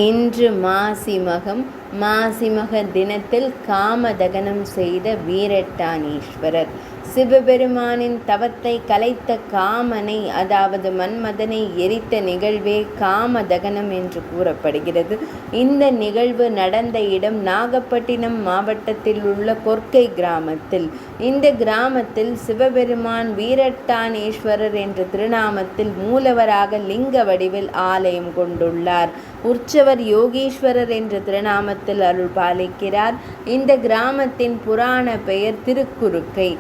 இன்று மாசிமகம். மாசிமக தினத்தில் காமதகனம் செய்த வீரட்டானீஸ்வரர். சிவபெருமானின் தவத்தை கலைத்த காமனை, அதாவது மன்மதனை எரித்த நிகழ்வே காமதகனம் என்று கூறப்படுகிறது. இந்த நிகழ்வு நடந்த இடம் நாகப்பட்டினம் மாவட்டத்தில் உள்ள கொர்க்கை கிராமத்தில். இந்த கிராமத்தில் சிவபெருமான் வீரட்டானேஸ்வரர் என்ற திருநாமத்தில் மூலவராக லிங்க வடிவில் ஆலயம் கொண்டுள்ளார். உற்சவர் யோகீஸ்வரர் என்ற திருநாமத்தில் அருள் பாலிக்கிறார். இந்த கிராமத்தின் புராண பெயர் திருக்குறுக்கை.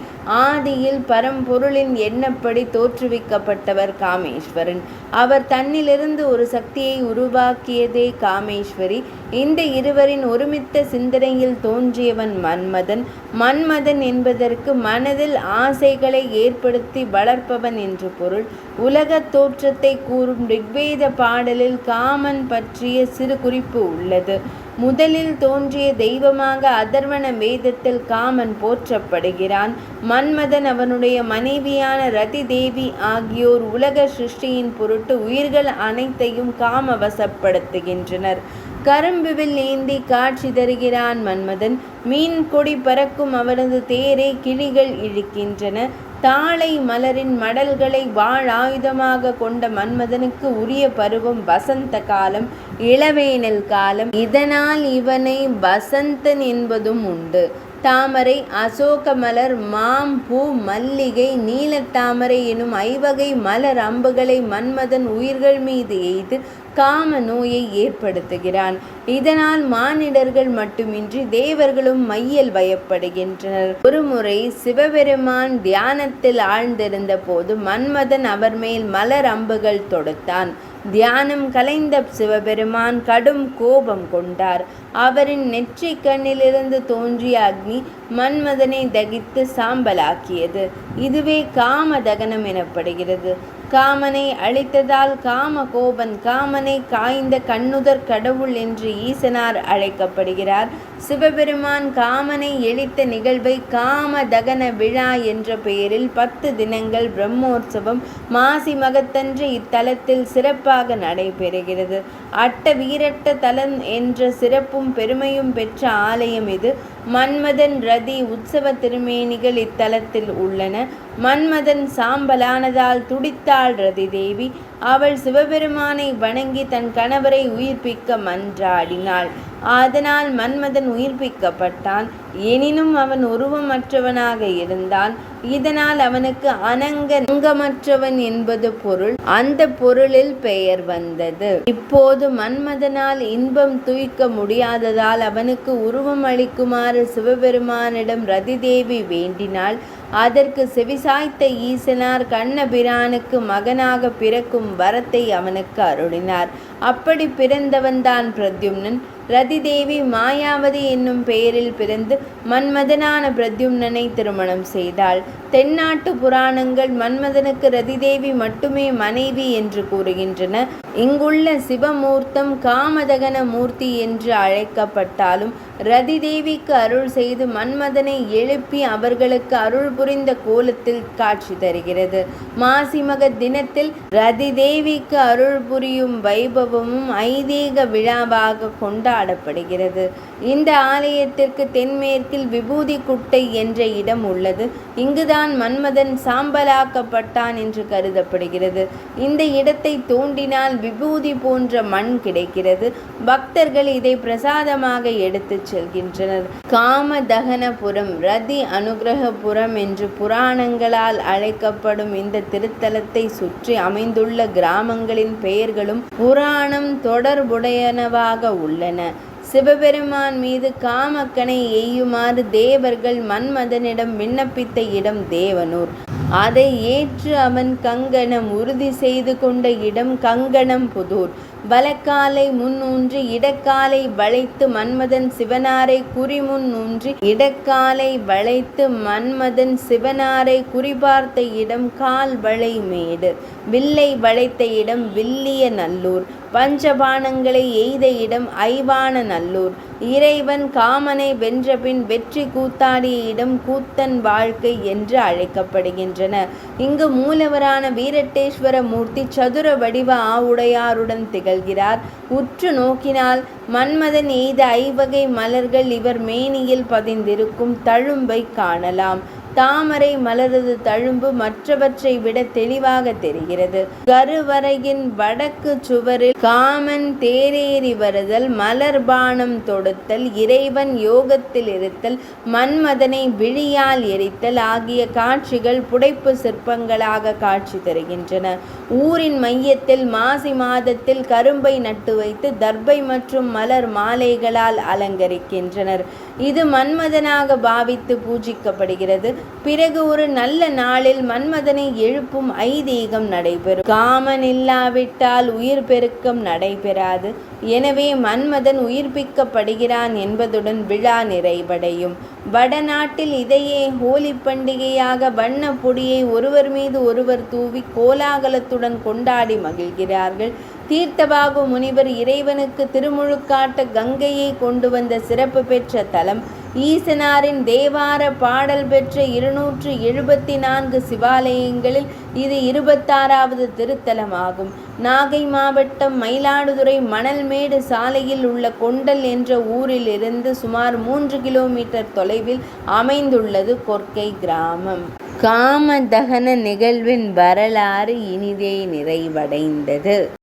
ஆதியில் பரம்பொருளின் எண்ணப்படி தோற்றுவிக்கப்பட்டவர் காமேஸ்வரன். அவர் தன்னிலிருந்து ஒரு சக்தியை உருவாக்கியதே காமேஸ்வரி. இந்த இருவரின் ஒருமித்த சிந்தனையில் தோன்றியவன் மன்மதன். மன்மதன் என்பதற்கு மனதில் ஆசைகளை ஏற்படுத்தி வளர்ப்பவன் என்று பொருள். உலக தோற்றத்தை கூறும் ரிக்வேத பாடலில் காமன் பற்றிய சிறு குறிப்பு உள்ளது. முதலில் தோன்றிய தெய்வமாக அதர்வண வேதத்தில் காமன் போற்றப்படுகிறான். மன்மதன் அவனுடைய மனைவியான ரதி தேவி ஆகியோர் உலக சிருஷ்டியின் பொருட்டு உயிர்கள் அனைத்தையும் காமவசப்படுத்துகின்றனர். கரும்புவில் ஏந்தி காட்சி தருகிறான் மன்மதன். மீன் கொடி பறக்கும் அவனது தேரை கிளிகள் இழுக்கின்றன. தாளை மலரின் மடல்களை ஆயுதமாக கொண்ட மன்மதனுக்கு உரிய பருவம் வசந்த காலம், இளவேனல் காலம். இதனால் இவனை வசந்தன் என்பதும் உண்டு. தாமரை, அசோக மலர், மாம்பூ, மல்லிகை, நீலத்தாமரை எனும் ஐவகை மலர் அம்புகளை மன்மதன் உயிர்கள் மீது எய்து காம நோயை ஏற்படுத்துகிறான். இதனால் மானிடர்கள் மட்டுமின்றி தேவர்களும் மையல் வயப்படுகின்றனர். ஒருமுறை சிவபெருமான் தியானத்தில் ஆழ்ந்திருந்த போது மன்மதன் அவர் மேல் மலர் அம்புகள் தொடுத்தான். தியானம் கலைந்த சிவபெருமான் கடும் கோபம் கொண்டார். அவரின் நெற்றி கண்ணிலிருந்து தோன்றிய அக்னி மன்மதனை தகித்து சாம்பலாக்கியது. இதுவே காமதகனம் எனப்படுகிறது. காமனை அழித்ததால் காம கோபன், காமனை காய்ந்த கண்ணுதர் கடவுள் என்று ஈசனார் அழைக்கப்படுகிறார். சிவபெருமான் காமனை எழித்த நிகழ்வை காமதகன விழா என்ற பெயரில் 10 தினங்கள் பிரம்மோற்சவம் மாசி மகத்தன்று இத்தலத்தில் சிறப்பாக நடைபெறுகிறது. அட்ட வீரட்ட தலம் என்ற சிறப்பும் பெருமையும் பெற்ற ஆலயம் இது. மன்மதன் ரதி உற்சவ திருமேனிகள் இத்தலத்தில் உள்ளன. மன்மதன் சாம்பலானதால் துடித்தாள் ரதி தேவி. அவள் சிவபெருமானை வணங்கி தன் கணவரை உயிர்ப்பிக்க மன்றாடினாள். அதனால் மன்மதன் உயிர்ப்பிக்கப்பட்டான். எனினும் அவன் உருவமற்றவனாக இருந்தான். இதனால் அவனுக்கு அங்கமற்றவன் என்பது பொருள். அந்த பொருளில் பெயர் வந்தது. இப்போது மன்மதனால் இன்பம் துய்க்க முடியாததால் அவனுக்கு உருவம் அளிக்குமாறு சிவபெருமானிடம் ரதி தேவி வேண்டினாள். அதற்கு செவிசாய்த்த ஈசனார் கண்ணபிரானுக்கு மகனாக பிறக்கும் வரத்தை அவனுக்கு அருளினார். அப்படி பிறந்தவன்தான் பிரத்யும்னன். ரதி தேவி மாயாவதி என்னும் பெயரில் பிறந்து மன்மதனான பிரத்யும்னனை திருமணம் செய்தாள். தென்னாட்டு புராணங்கள் மன்மதனுக்கு ரதி தேவி மட்டுமே மனைவி என்று கூறுகின்றன. இங்குள்ள சிவமூர்த்தம் காமதகன மூர்த்தி என்று அழைக்கப்பட்டாலும் ரதி தேவிக்கு அருள் செய்து மன்மதனை எழுப்பி அவர்களுக்கு அருள் புரிந்த கோலத்தில் காட்சி தருகிறது. மாசிமக தினத்தில் ரதி தேவிக்கு அருள் புரியும் வைபவமும் ஐதீக விழாவாக கொண்டாடப்படுகிறது. இந்த ஆலயத்திற்கு தென்மேற்கில் விபூதி குட்டை என்ற இடம் உள்ளது. இங்குதான் மன்மதன் சாம்பலாக்கப்பட்டான் என்று கருதப்படுகிறது. இந்த இடத்தை தோண்டினால் விபூதி போன்ற மண் கிடைக்கிறது. பக்தர்கள் இதை பிரசாதமாக எடுத்து செல்கின்றனர். காமதகனபுரம், ரதி அனுகிரகபுரம் என்று புராணங்களால் அழைக்கப்படும் இந்த திருத்தலத்தை சுற்றி அமைந்துள்ள கிராமங்களின் பெயர்களும் புராணம் தொடர்புடையனவாக உள்ளன. சிவபெருமான் மீது காமக்கனை எய்யுமாறு தேவர்கள் மன்மதனிடம் விண்ணப்பித்த இடம் தேவனூர். அதை ஏற்று அவன் கங்கணம் உறுதி செய்து கொண்ட இடம் கங்கணம் புதூர். வலக்காலை முன்னூன்றி இடக்காலை வளைத்து மன்மதன் சிவனாரை குறிமுன் ஊன்றி இடக்காலை வளைத்து மன்மதன் சிவனாரை குறிபார்த்த இடம் கால் வளை மேடு. வில்லை வளைத்த இடம் வில்லிய நல்லூர். பஞ்சபாணங்களை எய்த இடம் ஐவான நல்லூர். இறைவன் காமனை வென்றபின் வெற்றி கூத்தாடிய இடம் கூத்தன் வாழ்க்கை என்று அழைக்கப்படுகின்றன. இங்கு மூலவரான வீரட்டேஸ்வர மூர்த்தி சதுர வடிவ ஆவுடையாருடன் திகழ் திகழ்கிறார். உற்று நோக்கினால் மன்மதன் எய்த ஐவகை மலர்கள் இவர் மேனியில் பதிந்திருக்கும் தழும்பை காணலாம். தாமரை மலரது தழும்பு மற்றவற்றை விட தெளிவாக தெரிகிறது. கருவறையின் வடக்கு சுவரில் காமன் தேரேறி வருதல், மலர்பானம் தொடுத்தல், இறைவன் யோகத்தில் இருத்தல், மன்மதனை விழியால் எரித்தல் ஆகிய காட்சிகள் புடைப்பு சிற்பங்களாக காட்சி தருகின்றன. ஊரின் மையத்தில் மாசி மாதத்தில் கரும்பை நட்டு வைத்து தர்பை மற்றும் மலர் மாலைகளால் அலங்கரிக்கின்றனர். இது மன்மதனாக பாவித்து பூஜிக்கப்படுகிறது. பிறகு ஒரு நல்ல நாளில் மன்மதனை எழுப்பும் ஐதீகம் நடைபெறும். காமன் இல்லாவிட்டால் உயிர் பெருக்கம் நடைபெறாது. எனவே மன்மதன் உயிர்ப்பிக்கப்படுகிறான் என்பதுடன் விழா நிறைவடையும். வடநாட்டில் இதையே ஹோலி பண்டிகையாக வண்ண பொடியை ஒருவர் மீது ஒருவர் தூவி கோலாகலத்துடன் கொண்டாடி மகிழ்கிறார்கள். தீர்த்தபாகு முனிவர் இறைவனுக்கு திருமுழுக்காட்ட கங்கையை கொண்டு வந்த சிறப்பு பெற்ற தலம். ஈசனாரின் தேவார பாடல் பெற்ற 274 சிவாலயங்களில் இது 26வது திருத்தலமாகும். நாகை மாவட்டம் மயிலாடுதுறை மணல்மேடு சாலையில் உள்ள கொண்டல் என்ற ஊரில் இருந்து சுமார் 3 கிலோமீட்டர் தொலைவில் அமைந்துள்ளது கொர்க்கை கிராமம். காமதகன நிகழ்வின் வரலாறு இனிதே நிறைவடைந்தது.